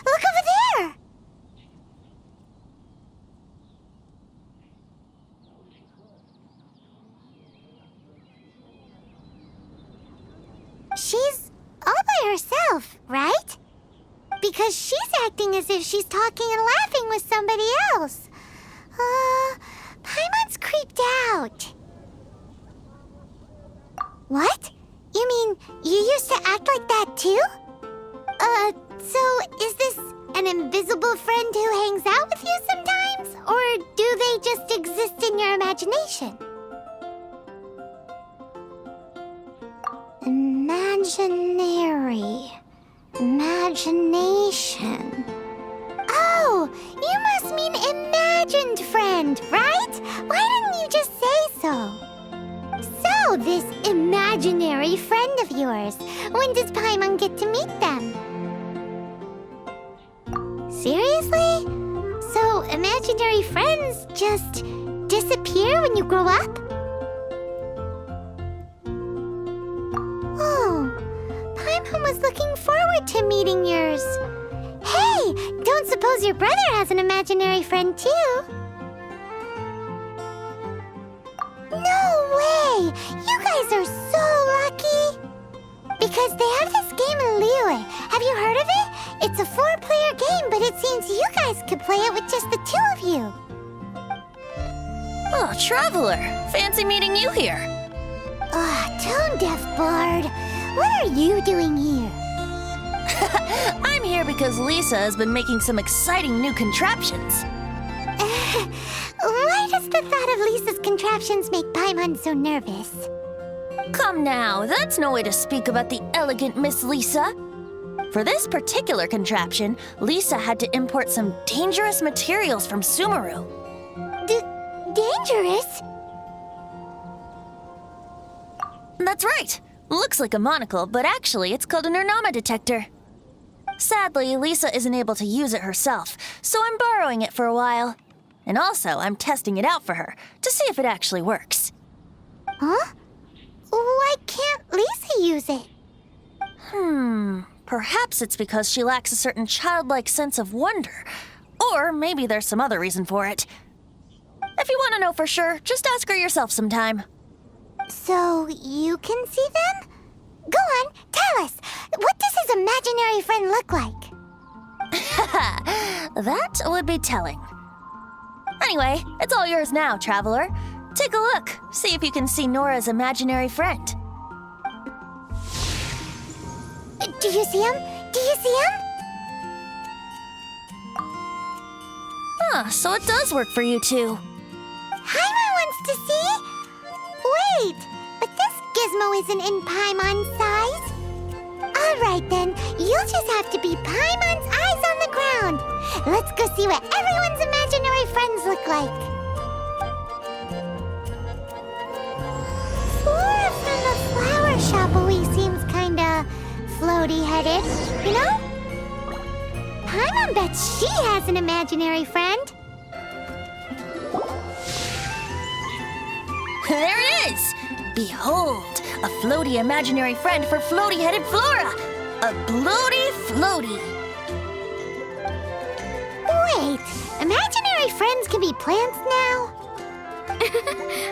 look over there! She's all by herself, right? Because she's acting as if she's talking and laughing with somebody else. Paimon's creeped out. What? You mean you used to act like that too? So is this an invisible friend who hangs out with you sometimes? Or do they just exist in your imagination? Imagination. Oh, you must mean imagined friend, right? Why didn't you just say so? So, this imaginary friend of yours, when does Paimon get to meet them? Seriously? So, imaginary friends just disappear when you grow up? Oh, Paimon was looking forward to meeting yours. Hey, don't suppose your brother has an imaginary friend too? No way! You guys are so lucky! Because they have this game in Liyue. Have you heard of it? It's a 4-player game, but it seems you guys could play it with just the 2 of you. Oh, Traveler! Fancy meeting you here. Tone-deaf bard. What are you doing here? I'm here because Lisa has been making some exciting new contraptions. Why does the thought of Lisa's contraptions make Paimon so nervous? Come now, that's no way to speak about the elegant Miss Lisa. For this particular contraption, Lisa had to import some dangerous materials from Sumeru. Dangerous? That's right. Looks like a monocle, but actually it's called an Ernama detector. Sadly, Lisa isn't able to use it herself, so I'm borrowing it for a while. And also, I'm testing it out for her, to see if it actually works. Huh? Why can't Lisa use it? Perhaps it's because she lacks a certain childlike sense of wonder. Or maybe there's some other reason for it. If you want to know for sure, just ask her yourself sometime. So, you can see them? Go on, tell us. What does his imaginary friend look like? That would be telling. Anyway, it's all yours now, Traveler. Take a look. See if you can see Nora's imaginary friend. Do you see him? Do you see him? So it does work for you two. Paimon wants to see? Wait, but this gizmo isn't in Paimon's size. Alright then, you'll just have to be Paimon's eyes on the ground. Let's go see what everyone's imaginary friends look like. Flora from the flower shop always seems kinda floaty-headed, you know? Paimon bets she has an imaginary friend. There it is! Behold, a floaty imaginary friend for floaty-headed Flora! A bloaty floaty! Wait, imaginary friends can be plants now?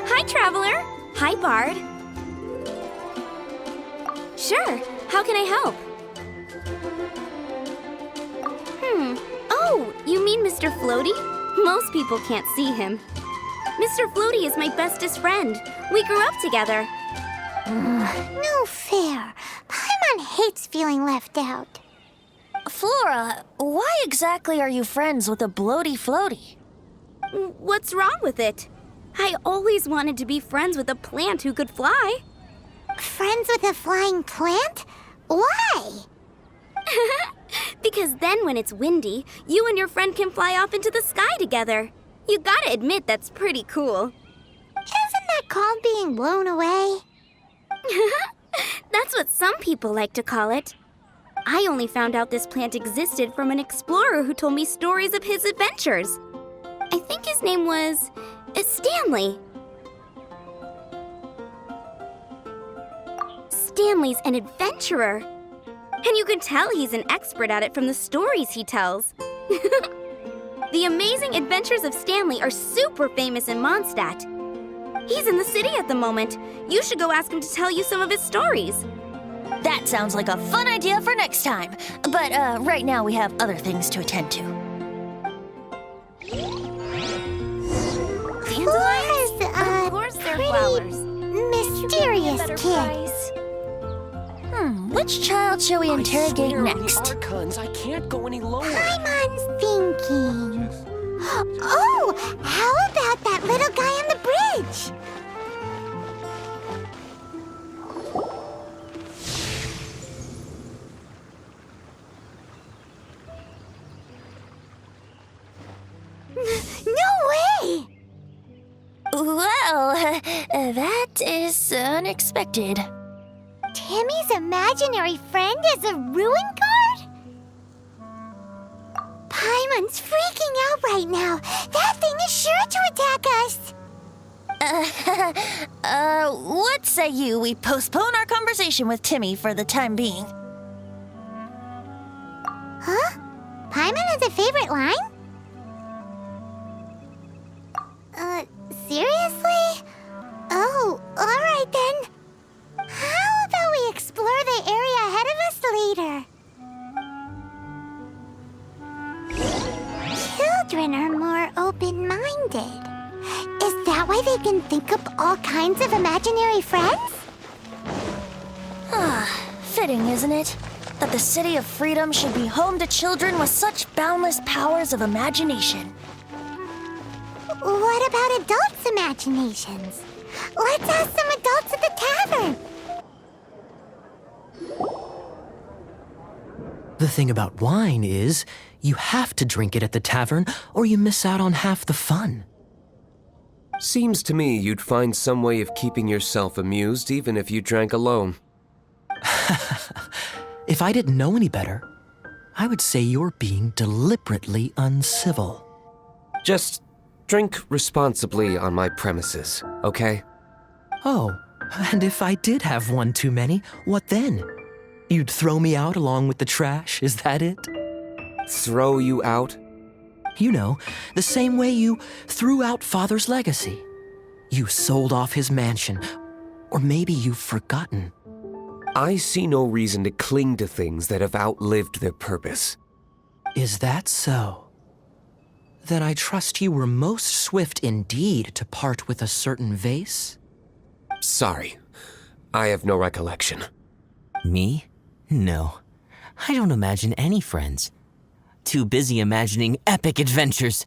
Hi, Traveler. Hi, Bard. Sure, how can I help? Oh, you mean Mr. Floaty? Most people can't see him. Mr. Floaty is my bestest friend. We grew up together. No fair. Paimon hates feeling left out. Flora, why exactly are you friends with a bloaty floaty? What's wrong with it? I always wanted to be friends with a plant who could fly. Friends with a flying plant? Why? Because then when it's windy, you and your friend can fly off into the sky together. You gotta admit that's pretty cool. Isn't that called being blown away? That's what some people like to call it. I only found out this plant existed from an explorer who told me stories of his adventures. I think his name was Stanley. Stanley's an adventurer. And you can tell he's an expert at it from the stories he tells. The Amazing Adventures of Stanley are super famous in Mondstadt. He's in the city at the moment. You should go ask him to tell you some of his stories. That sounds like a fun idea for next time. But right now we have other things to attend to. Flora's Of course they're pretty flowers. mysterious kid. Which child shall we interrogate I swear on next? the Archons, I can't go any lower. Paimon's thinking. Oh, how about that little guy on the bridge? No way! Well, that is unexpected. Timmy's imaginary friend is a ruin guard? Paimon's freaking out right now. That thing is sure to attack us. What say you we postpone our conversation with Timmy for the time being? Huh? Paimon has a favorite line? Seriously? Oh, alright then. How about we explore the area ahead of us later? Children are more open-minded. Is that why they can think up all kinds of imaginary friends? Fitting, isn't it? That the City of Freedom should be home to children with such boundless powers of imagination. What about adults' imaginations? Let's ask some adults at the tavern. The thing about wine is, you have to drink it at the tavern or you miss out on half the fun. Seems to me you'd find some way of keeping yourself amused even if you drank alone. If I didn't know any better, I would say you're being deliberately uncivil. Just drink responsibly on my premises, okay? Oh, and if I did have one too many, what then? You'd throw me out along with the trash, is that it? Throw you out? You know, the same way you threw out Father's legacy. You sold off his mansion, or maybe you've forgotten. I see no reason to cling to things that have outlived their purpose. Is that so? Then I trust you were most swift indeed to part with a certain vase? Sorry, I have no recollection. Me? No. I don't imagine any friends. Too busy imagining epic adventures.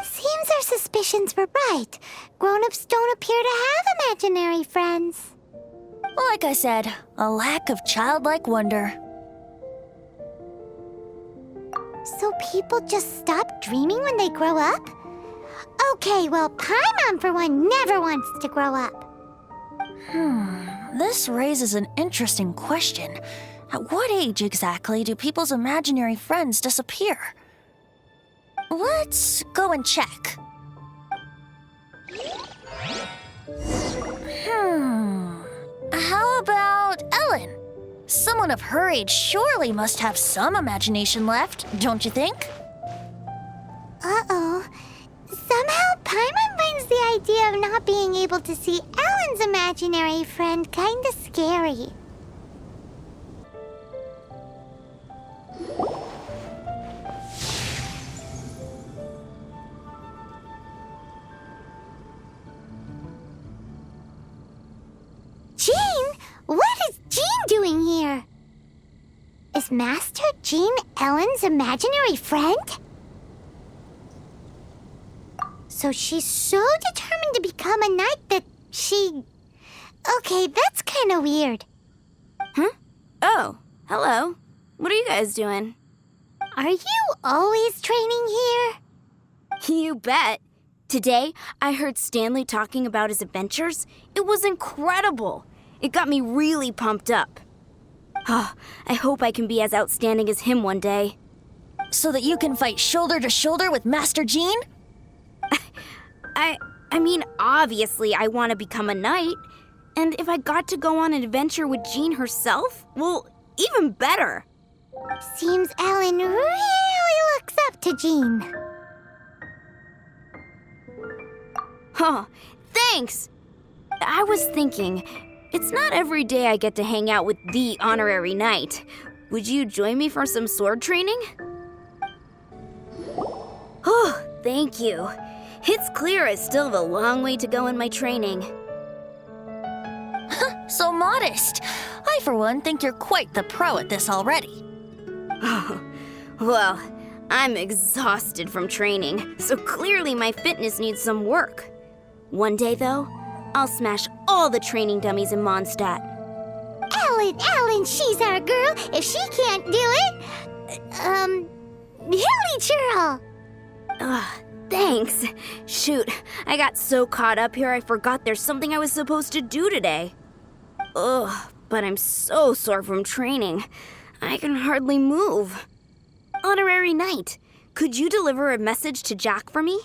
Seems our suspicions were right. Grown-ups don't appear to have imaginary friends. Like I said, a lack of childlike wonder. So people just stop dreaming when they grow up? Okay, well, Paimon, for one, never wants to grow up. This raises an interesting question. At what age exactly do people's imaginary friends disappear? Let's go and check. How about Ellen? Someone of her age surely must have some imagination left, don't you think? Uh-oh. Somehow, Paimon finds the idea of not being able to see Ellen's imaginary friend kinda scary. Jean? What is Jean doing here? Is Master Jean Ellen's imaginary friend? So she's so determined to become a knight that she... Okay, that's kind of weird. Huh? Oh, hello. What are you guys doing? Are you always training here? You bet. Today, I heard Stanley talking about his adventures. It was incredible. It got me really pumped up. Oh, I hope I can be as outstanding as him one day. So that you can fight shoulder to shoulder with Master Jean? I mean, obviously I want to become a knight. And if I got to go on an adventure with Jean herself, well, even better. Seems Ellen really looks up to Jean. Huh, thanks! I was thinking, it's not every day I get to hang out with the honorary knight. Would you join me for some sword training? Oh, thank you. It's clear I still have a long way to go in my training. So modest. I, for one, think you're quite the pro at this already. Oh, well, I'm exhausted from training, so clearly my fitness needs some work. One day, though, I'll smash all the training dummies in Mondstadt. Ellen, she's our girl. If she can't do it, Hilly Churl. Thanks. Shoot, I got so caught up here I forgot there's something I was supposed to do today. Ugh, but I'm so sore from training. I can hardly move. Honorary Knight, could you deliver a message to Jack for me?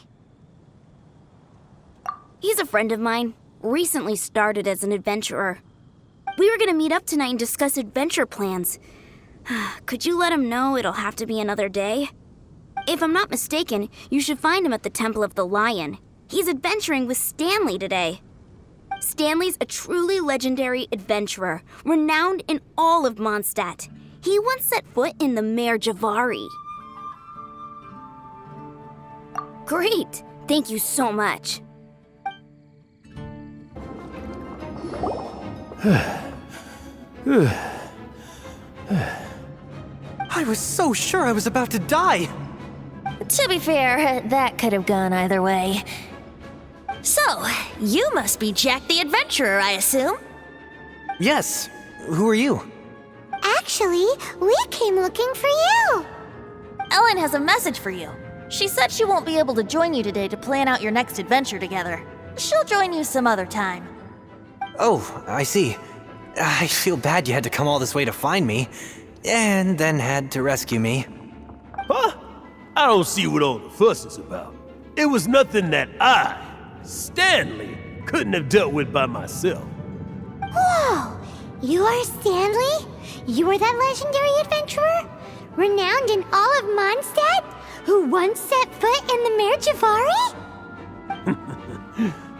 He's a friend of mine, recently started as an adventurer. We were gonna meet up tonight and discuss adventure plans. Could you let him know it'll have to be another day? If I'm not mistaken, you should find him at the Temple of the Lion. He's adventuring with Stanley today. Stanley's a truly legendary adventurer, renowned in all of Mondstadt. He once set foot in the Mare Javari. Great! Thank you so much. I was so sure I was about to die. To be fair, that could have gone either way. So, you must be Jack the Adventurer, I assume? Yes. Who are you? Actually, we came looking for you. Ellen has a message for you. She said she won't be able to join you today to plan out your next adventure together. She'll join you some other time. Oh, I see. I feel bad you had to come all this way to find me, and then had to rescue me. Huh? I don't see what all the fuss is about. It was nothing that I, Stanley, couldn't have dealt with by myself. Whoa! You are Stanley? You were that legendary adventurer? Renowned in all of Mondstadt? Who once set foot in the Mare Javari?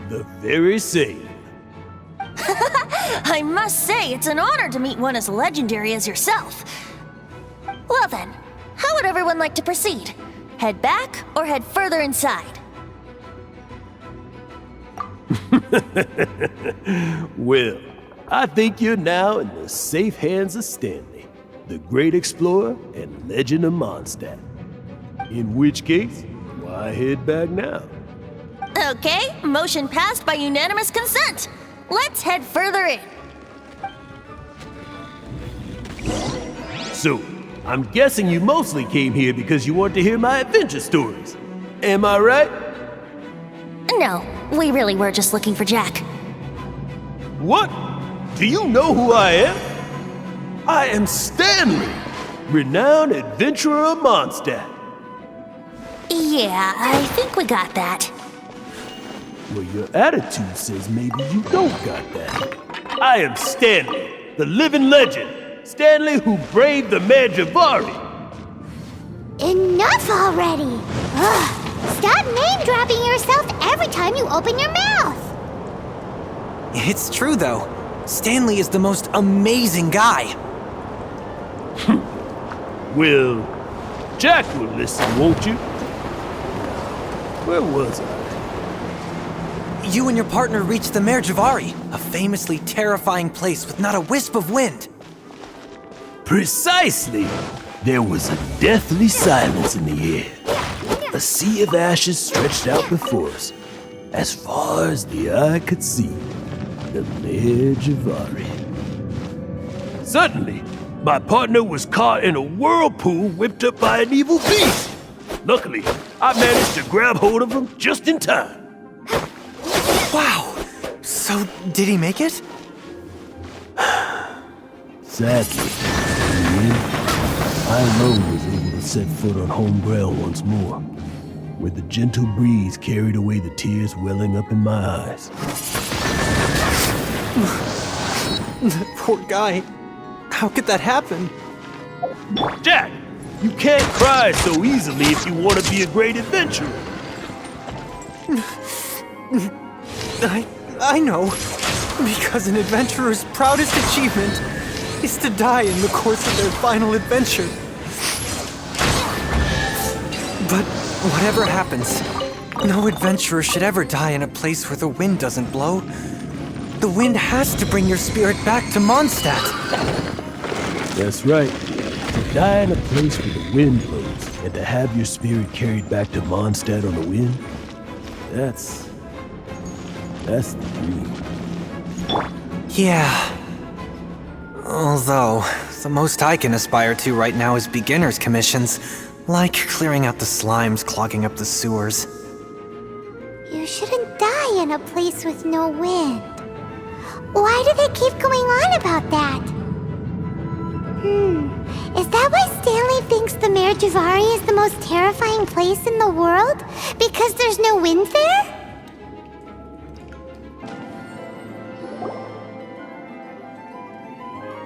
The very same. I must say, it's an honor to meet one as legendary as yourself. Well then, how would everyone like to proceed? Head back or head further inside? Well, I think you're now in the safe hands of Stanley, the great explorer and legend of Mondstadt. In which case, why head back now? Okay, motion passed by unanimous consent. Let's head further in. So, I'm guessing you mostly came here because you want to hear my adventure stories. Am I right? No, we really were just looking for Jack. What? Do you know who I am? I am Stanley, renowned adventurer of Mondstadt. Yeah, I think we got that. Well, your attitude says maybe you don't got that. I am Stanley, the living legend. Stanley who braved the Mare Javari. Enough already! Ugh. Stop name-dropping yourself every time you open your mouth! It's true, though. Stanley is the most amazing guy. Well, Jack will listen, won't you? Where was I? You and your partner reached the Mare Javari, a famously terrifying place with not a wisp of wind. Precisely! There was a deathly silence in the air. A sea of ashes stretched out before us, as far as the eye could see. The Mare Javari. Suddenly, my partner was caught in a whirlpool whipped up by an evil beast. Luckily, I managed to grab hold of him just in time. Wow! So, did he make it? Sadly, in the end, I alone was able to set foot on home ground once more. where the gentle breeze carried away the tears welling up in my eyes. That poor guy. How could that happen? Jack, you can't cry so easily if you want to be a great adventurer. I know. Because an adventurer's proudest achievement is to die in the course of their final adventure. But whatever happens, no adventurer should ever die in a place where the wind doesn't blow. The wind has to bring your spirit back to Mondstadt. That's right. To die in a place where the wind blows and to have your spirit carried back to Mondstadt on the wind, that's the dream. Yeah. Although, the most I can aspire to right now is beginner's commissions, like clearing out the slimes clogging up the sewers. You shouldn't die in a place with no wind. Why do they keep going on about that? Is that why Stanley thinks the Mare Javari is the most terrifying place in the world? Because there's no wind there?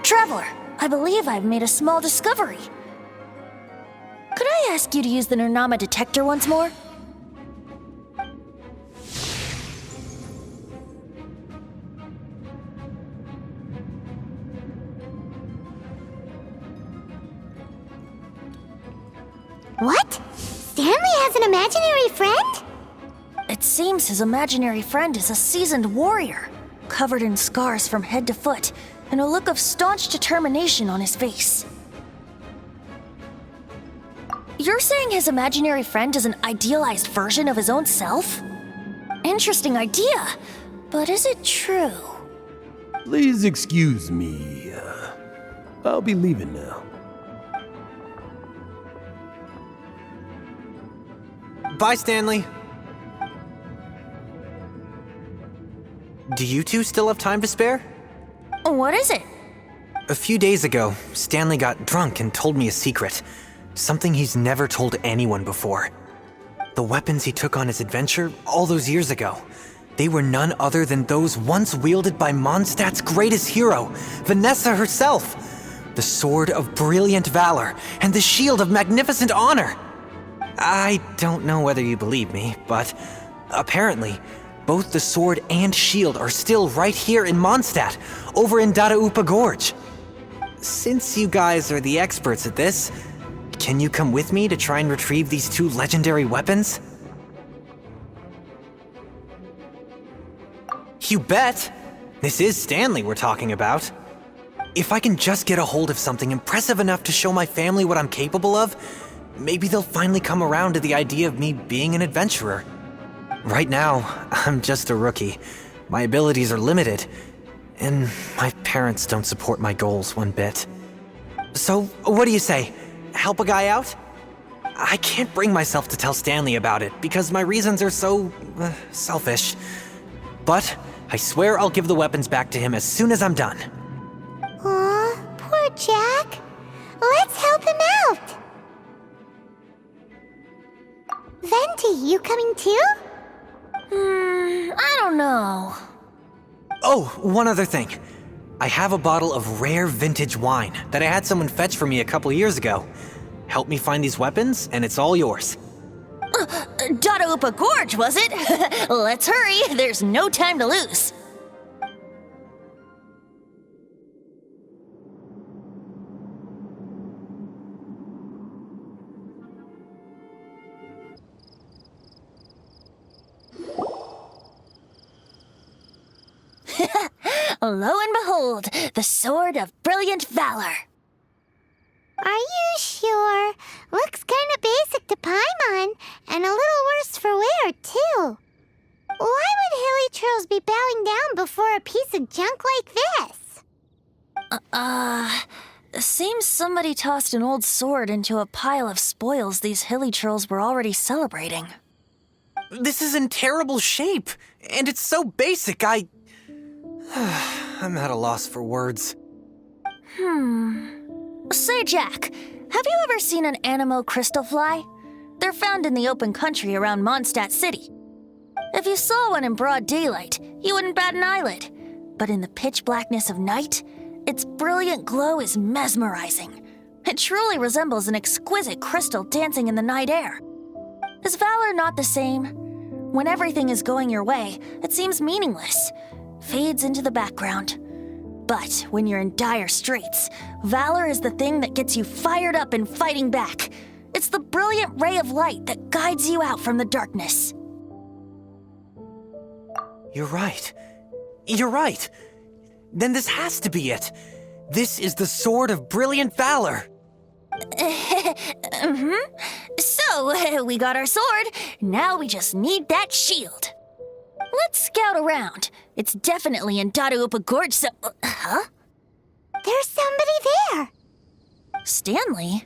Traveler, I believe I've made a small discovery. Could I ask you to use the Nernama detector once more? What? Stanley has an imaginary friend? It seems his imaginary friend is a seasoned warrior, covered in scars from head to foot, and a look of staunch determination on his face. You're saying his imaginary friend is an idealized version of his own self? Interesting idea, but is it true? Please excuse me. I'll be leaving now. Bye, Stanley. Do you two still have time to spare? What is it? A few days ago, Stanley got drunk and told me a secret. Something he's never told anyone before. The weapons he took on his adventure all those years ago, they were none other than those once wielded by Mondstadt's greatest hero, Vanessa herself. The sword of brilliant valor and the shield of magnificent honor. I don't know whether you believe me, but apparently, both the sword and shield are still right here in Mondstadt, over in Dadaupa Gorge. Since you guys are the experts at this, can you come with me to try and retrieve these two legendary weapons? You bet! This is Stanley we're talking about. If I can just get a hold of something impressive enough to show my family what I'm capable of, maybe they'll finally come around to the idea of me being an adventurer. Right now, I'm just a rookie. My abilities are limited, and my parents don't support my goals one bit. So, what do you say? Help a guy out? I can't bring myself to tell Stanley about it because my reasons are so selfish. But I swear I'll give the weapons back to him as soon as I'm done. Aw, poor Jack. Let's help him out. Venti, you coming too? I don't know. Oh, one other thing. I have a bottle of rare vintage wine that I had someone fetch for me a couple years ago. Help me find these weapons, and it's all yours. Dadaupa Gorge, was it? Let's hurry, there's no time to lose. Lo and behold, the sword of brilliant valor. Are you sure? Looks kinda basic to Pymon, and a little worse for wear, too. Why would hilly trolls be bowing down before a piece of junk like this? Seems somebody tossed an old sword into a pile of spoils these hilly trolls were already celebrating. This is in terrible shape, and it's so basic, I'm at a loss for words. Say, Jack, have you ever seen an Anemo crystal fly? They're found in the open country around Mondstadt City. If you saw one in broad daylight, you wouldn't bat an eyelid. But in the pitch blackness of night, its brilliant glow is mesmerizing. It truly resembles an exquisite crystal dancing in the night air. Is valor not the same? When everything is going your way, it seems meaningless, fades into the background. But when you're in dire straits, valor is the thing that gets you fired up and fighting back. It's the brilliant ray of light that guides you out from the darkness. You're right. You're right. Then this has to be it. This is the Sword of Brilliant Valor. So, we got our sword. Now we just need that shield. Let's scout around. It's definitely in Dadaupa Gorge, so... Huh? There's somebody there. Stanley?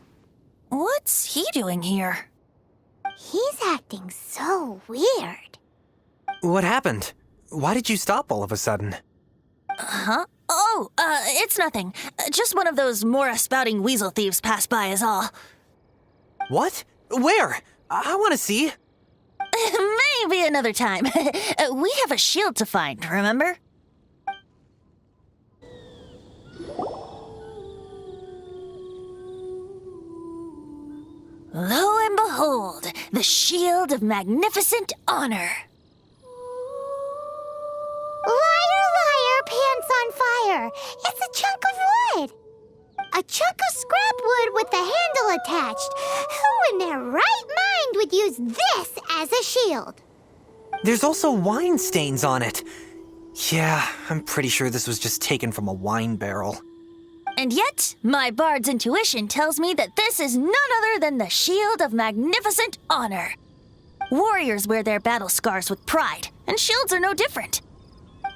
What's he doing here? He's acting so weird. What happened? Why did you stop all of a sudden? Huh? Oh, it's nothing. Just one of those Mora-spouting weasel thieves passed by is all. What? Where? I want to see. Maybe another time. We have a shield to find, remember? Lo and behold, the shield of magnificent honor. Liar, liar, pants on fire. It's a chunk of wood. A chunk of scrap wood with the handle attached. Who in their right mind would use this as a shield? There's also wine stains on it. Yeah, I'm pretty sure this was just taken from a wine barrel. And yet, my bard's intuition tells me that this is none other than the shield of magnificent honor. Warriors wear their battle scars with pride, and shields are no different.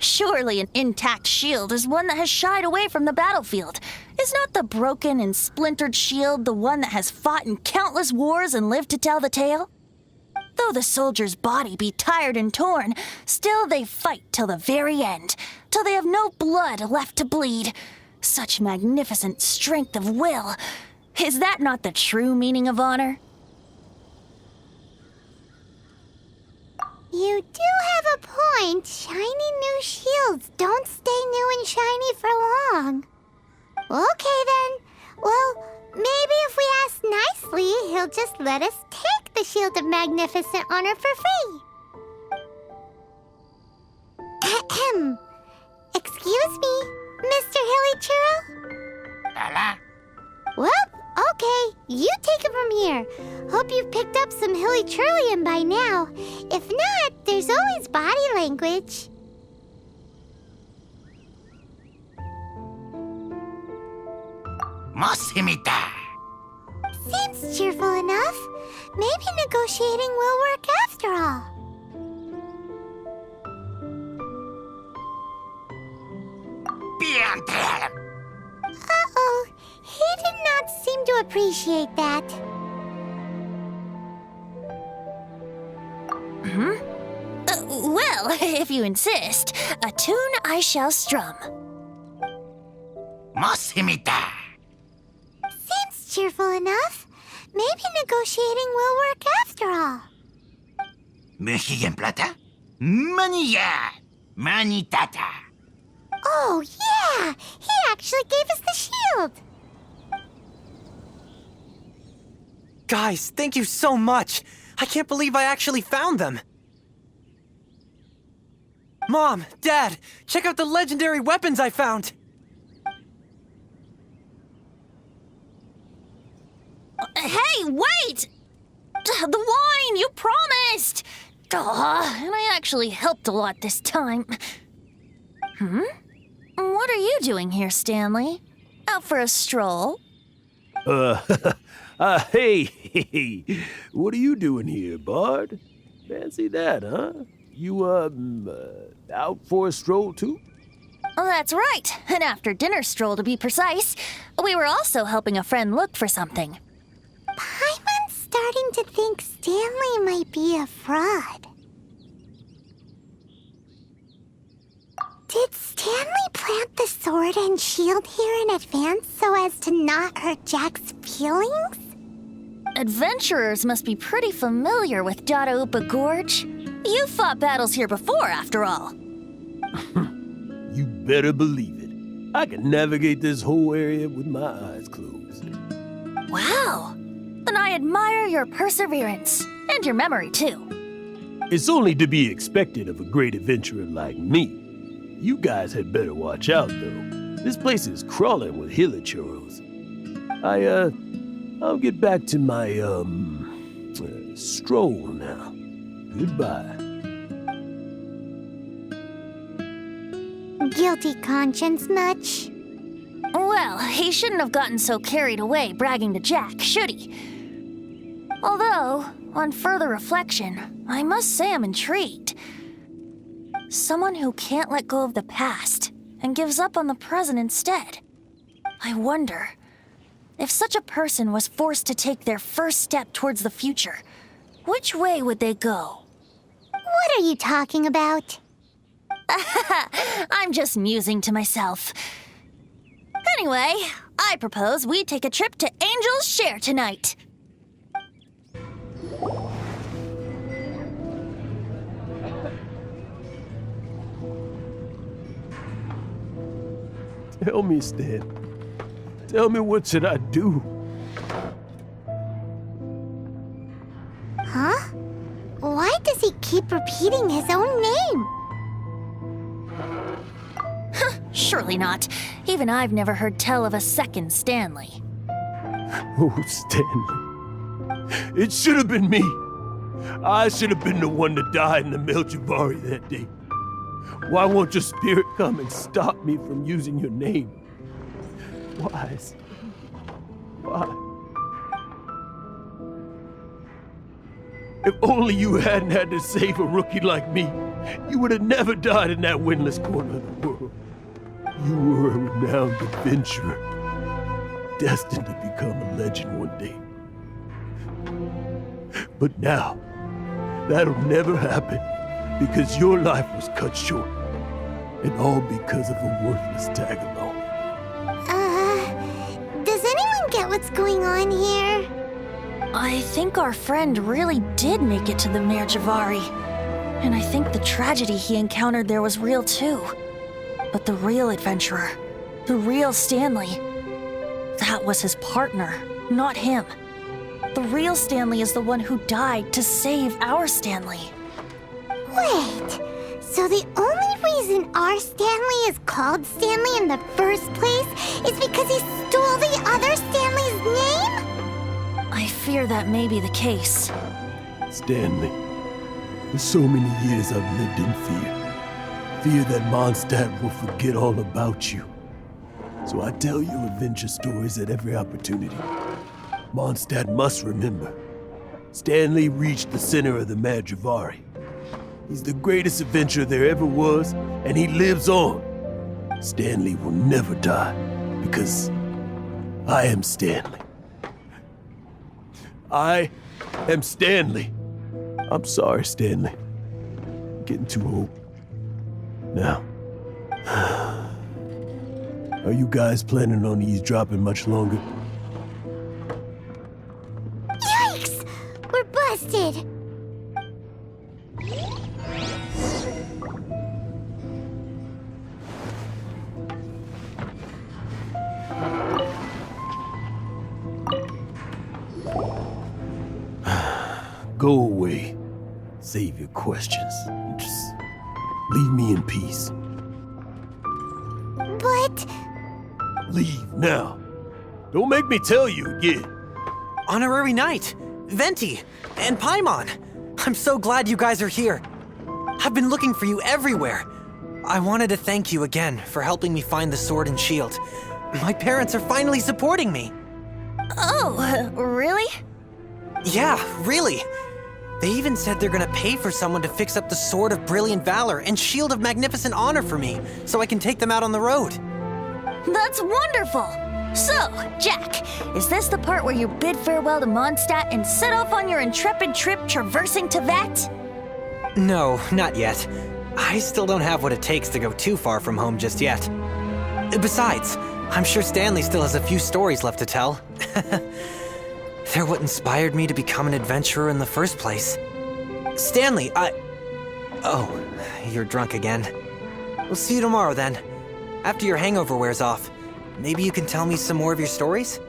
Surely an intact shield is one that has shied away from the battlefield. Is not the broken and splintered shield the one that has fought in countless wars and lived to tell the tale? Though the soldier's body be tired and torn, still they fight till the very end, till they have no blood left to bleed. Such magnificent strength of will. Is that not the true meaning of honor? You do have a point. Shiny new shields don't stay new and shiny for long. Okay then. Well, maybe if we ask nicely, he'll just let us take the Shield of Magnificent Honor for free. Ahem. Excuse me, Mr. Hilly Churro? Well, okay, you take it from here. Hope you've picked up some Hilly Churlian by now. If not, there's always body language. Seems cheerful enough. Maybe negotiating will work after all. Uh-oh, he did not seem to appreciate that. Well, if you insist, a tune I shall strum. Seems cheerful enough. Maybe negotiating will work after all. Oh, yeah! He actually gave us the shield! Guys, thank you so much! I can't believe I actually found them! Mom, Dad, check out the legendary weapons I found! Hey, wait! The wine, you promised! And I actually helped a lot this time. What are you doing here, Stanley? Out for a stroll? Hey, what are you doing here, Bard? Fancy that, huh? You, out for a stroll, too? Oh, that's right. An after-dinner stroll, to be precise. We were also helping a friend look for something. Paimon's starting to think Stanley might be a fraud. Did Stanley plant the sword and shield here in advance so as to not hurt Jack's feelings? Adventurers must be pretty familiar with Dadaupa Gorge. You've fought battles here before, after all. You better believe it. I can navigate this whole area with my eyes closed. Wow. Then I admire your perseverance. And your memory, too. It's only to be expected of a great adventurer like me. You guys had better watch out, though. This place is crawling with hilichurros. I'll get back to my, stroll now. Goodbye. Guilty conscience much? Well, he shouldn't have gotten so carried away bragging to Jack, should he? Although, on further reflection, I must say I'm intrigued. Someone who can't let go of the past and gives up on the present instead. I wonder, if such a person was forced to take their first step towards the future, which way would they go? What are you talking about? I'm just musing to myself. Anyway, I propose we take a trip to Angel's Share tonight. Tell me, Stan. Tell me, what should I do? Huh? Why does he keep repeating his own name? Surely not. Even I've never heard tell of a second Stanley. Oh, Stanley. It should have been me. I should have been the one that died in the Melchivari that day. Why won't your spirit come and stop me from using your name? Why? Why? If only you hadn't had to save a rookie like me, you would have never died in that windless corner of the world. You were a renowned adventurer, destined to become a legend one day. But now, that'll never happen, because your life was cut short, and all because of a worthless tag-along. Does anyone get what's going on here? I think our friend really did make it to the Merjavari. And I think the tragedy he encountered there was real too. But the real adventurer, the real Stanley, that was his partner, not him. The real Stanley is the one who died to save our Stanley. Wait, so the only reason our Stanley is called Stanley in the first place is because he stole the other Stanley's name? I fear that may be the case. Stanley, for so many years I've lived in fear. Fear that Moндштадте will forget all about you. So I tell you adventure stories at every opportunity. Moндштадте must remember. Stanley reached the center of the Merjavari. He's the greatest adventurer there ever was, and he lives on. Stanley will never die, because I am Stanley. I am Stanley. I'm sorry, Stanley. I'm getting too old. Now, are you guys planning on eavesdropping much longer? Yikes! We're busted! Go away. Save your questions. Just leave me in peace. But... Leave now. Don't make me tell you again. Honorary Knight, Venti, and Pаймон. I'm so glad you guys are here. I've been looking for you everywhere. I wanted to thank you again for helping me find the sword and shield. My parents are finally supporting me. Oh, really? Yeah, really. They even said they're gonna pay for someone to fix up the Sword of Brilliant Valor and Shield of Magnificent Honor for me, so I can take them out on the road. That's wonderful! So, Jack, is this the part where you bid farewell to Moндштадте and set off on your intrepid trip traversing Teyvat? No, not yet. I still don't have what it takes to go too far from home just yet. Besides, I'm sure Stanley still has a few stories left to tell. They're what inspired me to become an adventurer in the first place. Stanley, Oh, you're drunk again. We'll see you tomorrow then. After your hangover wears off. Maybe you can tell me some more of your stories?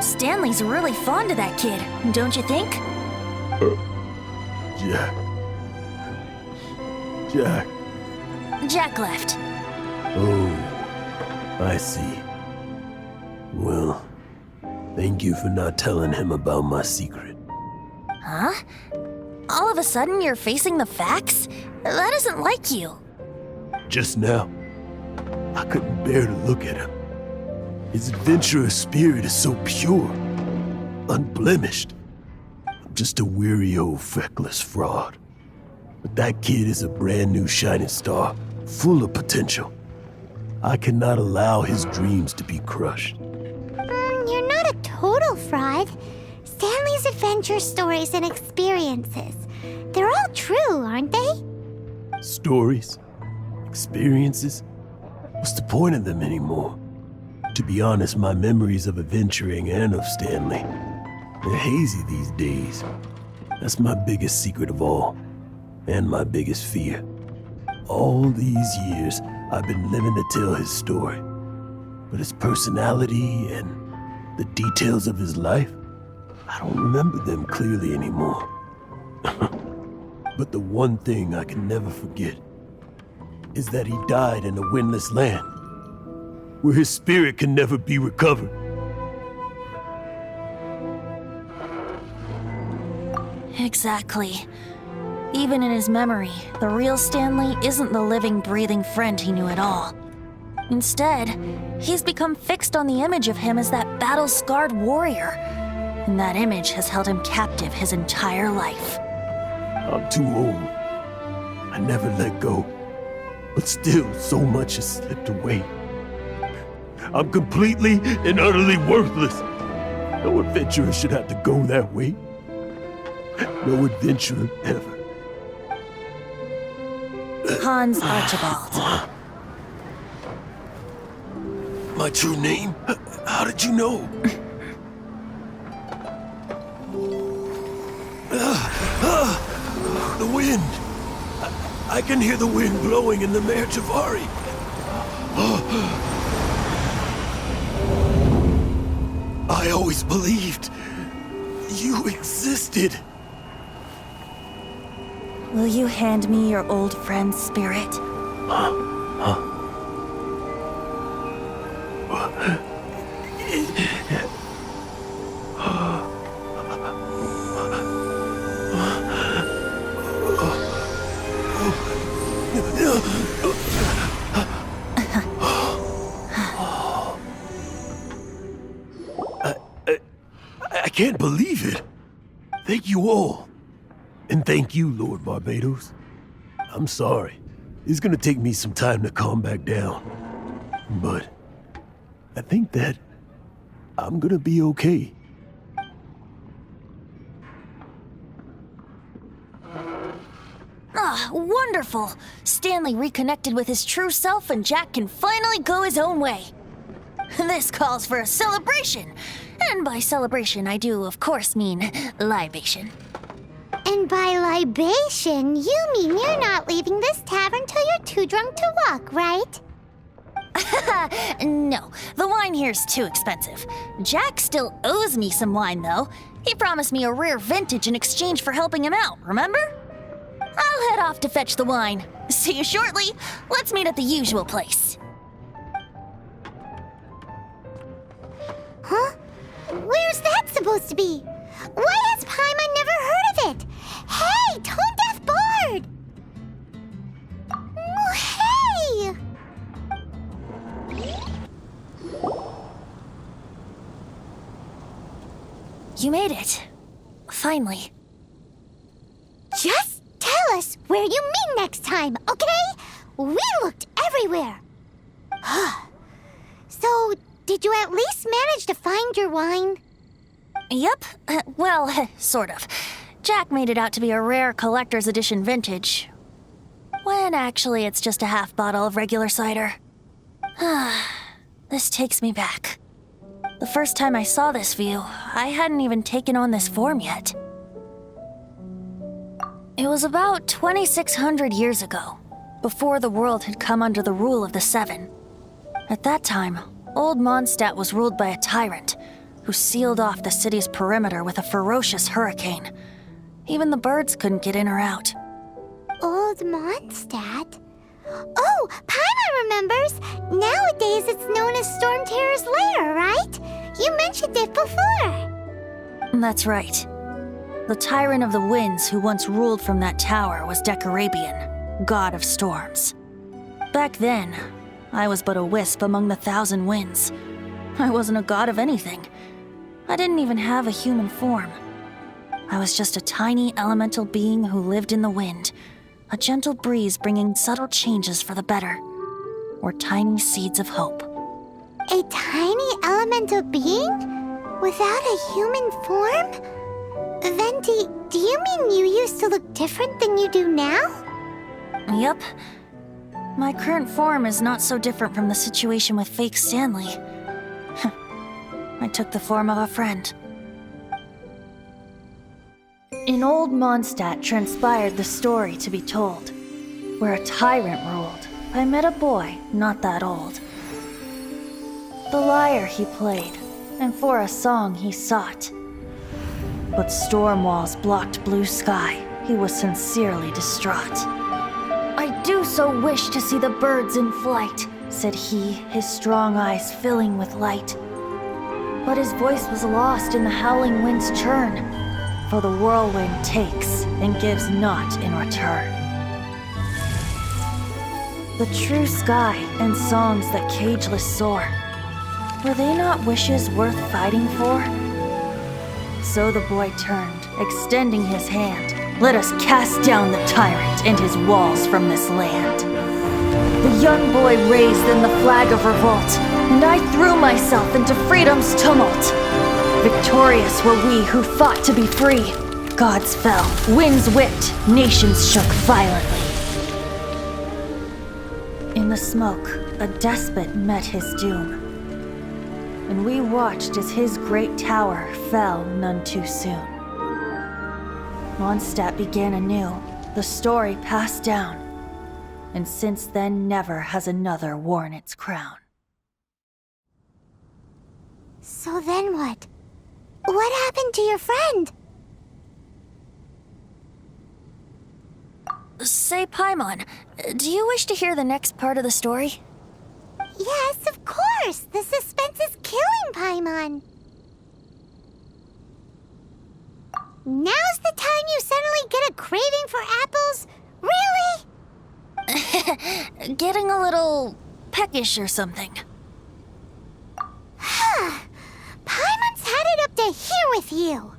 Stanley's really fond of that kid, don't you think? Jack. Jack left. Oh, I see. Well, thank you for not telling him about my secret. Huh? All of a sudden you're facing the facts? That isn't like you. Just now, I couldn't bear to look at him. His adventurous spirit is so pure, unblemished. I'm just a weary old feckless fraud. But that kid is a brand new shining star, full of potential. I cannot allow his dreams to be crushed. You're not a total fraud. Stanley's adventure stories and experiences. They're all true, aren't they? Stories? Experiences? What's the point of them anymore? To be honest, my memories of adventuring and of Stanley, they're hazy these days. That's my biggest secret of all, and my biggest fear. All these years, I've been living to tell his story. But his personality and the details of his life, I don't remember them clearly anymore. But the one thing I can never forget is that he died in a windless land, where his spirit can never be recovered. Exactly. Even in his memory, the real Stanley isn't the living, breathing friend he knew at all. Instead, he's become fixed on the image of him as that battle-scarred warrior, and that image has held him captive his entire life. I'm too old. I never let go. But still, so much has slipped away. I'm completely and utterly worthless. No adventurer should have to go that way. No adventurer ever. Hans Archibald. My true name? How did you know? The wind. I can hear the wind blowing in the Mare Javari. I always believed you existed. Will you hand me your old friend's spirit? I can't believe it. Thank you all. And thank you, Lord Barbados. I'm sorry. It's gonna take me some time to calm back down. But I think that I'm gonna be okay. Ah, wonderful! Stanley reconnected with his true self and Jack can finally go his own way. This calls for a celebration. And by celebration, I do, of course, mean libation. And by libation, you mean you're not leaving this tavern till you're too drunk to walk, right? No, the wine here's too expensive. Jack still owes me some wine, though. He promised me a rare vintage in exchange for helping him out, remember? I'll head off to fetch the wine. See you shortly. Let's meet at the usual place. Huh? Where's that supposed to be? Why has Pаймon never heard of it? Hey, Tone Deaf Bard! Oh, hey! You made it. Finally. Just tell us where you meet next time, okay? We looked everywhere. So, did you at least manage to find your wine? Yep. Well, sort of. Jack made it out to be a rare collector's edition vintage. When actually it's just a half bottle of regular cider. This takes me back. The first time I saw this view, I hadn't even taken on this form yet. It was about 2,600 years ago, before the world had come under the rule of the Seven. At that time, old Mondstadt was ruled by a tyrant who sealed off the city's perimeter with a ferocious hurricane. Even the birds couldn't get in or out. Old Mondstadt? Oh, Paimon remembers! Nowadays it's known as Storm Terror's lair, right? You mentioned it before. That's right. The tyrant of the winds who once ruled from that tower was Decarabian, god of storms. Back then, I was but a wisp among the thousand winds. I wasn't a god of anything. I didn't even have a human form. I was just a tiny elemental being who lived in the wind, a gentle breeze bringing subtle changes for the better, or tiny seeds of hope. A tiny elemental being? Without a human form? Venti, do you mean you used to look different than you do now? Yep. My current form is not so different from the situation with fake Stanley. I took the form of a friend. In old Mondstadt transpired the story to be told, where a tyrant ruled. I met a boy not that old. The lyre he played, and for a song he sought. But storm walls blocked blue sky. He was sincerely distraught. I do so wish to see the birds in flight, said he, his strong eyes filling with light. But his voice was lost in the howling wind's churn, for the whirlwind takes and gives not in return. The true sky and songs that cageless soar, were they not wishes worth fighting for? So the boy turned, extending his hand. Let us cast down the tyrant and his walls from this land. The young boy raised then the flag of revolt, and I threw myself into freedom's tumult. Victorious were we who fought to be free. Gods fell, winds whipped, nations shook violently. In the smoke, a despot met his doom, and we watched as his great tower fell none too soon. Mondstadt began anew, the story passed down, and since then never has another worn its crown. So then what? What happened to your friend? Say, Paimon, do you wish to hear the next part of the story? Yes, of course! The suspense is killing, Paimon! Now's the time you suddenly get a craving for apples? Really? Getting a little peckish or something. Paimon's had it up to here with you!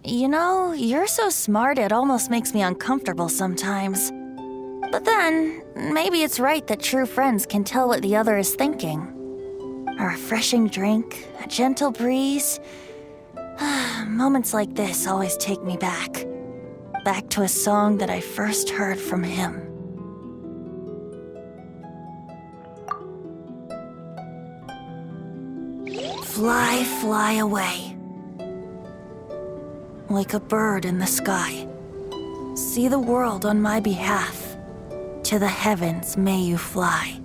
You know, you're so smart it almost makes me uncomfortable sometimes. But then, maybe it's right that true friends can tell what the other is thinking. A refreshing drink, a gentle breeze. Moments like this always take me back. Back to a song that I first heard from him. Fly, fly away. Like a bird in the sky. See the world on my behalf. To the heavens may you fly.